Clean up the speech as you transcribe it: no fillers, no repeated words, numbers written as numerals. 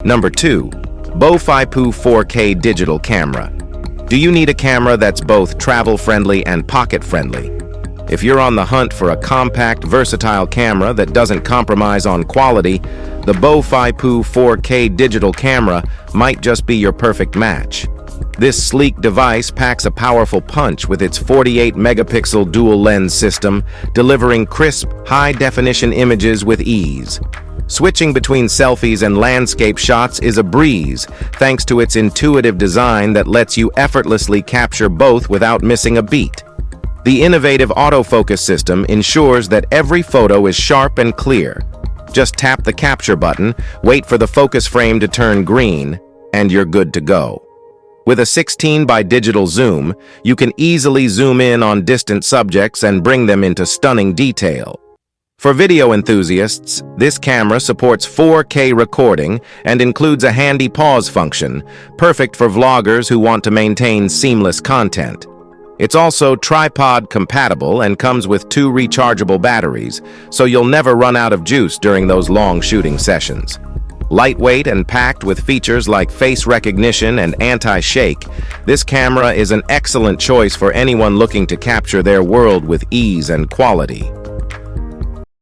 Number 2. Bofypoo 4K digital camera. Do you need a camera that's both travel-friendly and pocket-friendly? If you're on the hunt for a compact, versatile camera that doesn't compromise on quality, the Bofypoo 4K digital camera might just be your perfect match. This sleek device packs a powerful punch with its 48-megapixel dual-lens system, delivering crisp, high-definition images with ease. Switching between selfies and landscape shots is a breeze, thanks to its intuitive design that lets you effortlessly capture both without missing a beat. The innovative autofocus system ensures that every photo is sharp and clear. Just tap the capture button, wait for the focus frame to turn green, and you're good to go. With a 16 by digital zoom, you can easily zoom in on distant subjects and bring them into stunning detail. For video enthusiasts, this camera supports 4K recording and includes a handy pause function, perfect for vloggers who want to maintain seamless content. It's also tripod compatible and comes with 2 rechargeable batteries, so you'll never run out of juice during those long shooting sessions. Lightweight and packed with features like face recognition and anti-shake, this camera is an excellent choice for anyone looking to capture their world with ease and quality.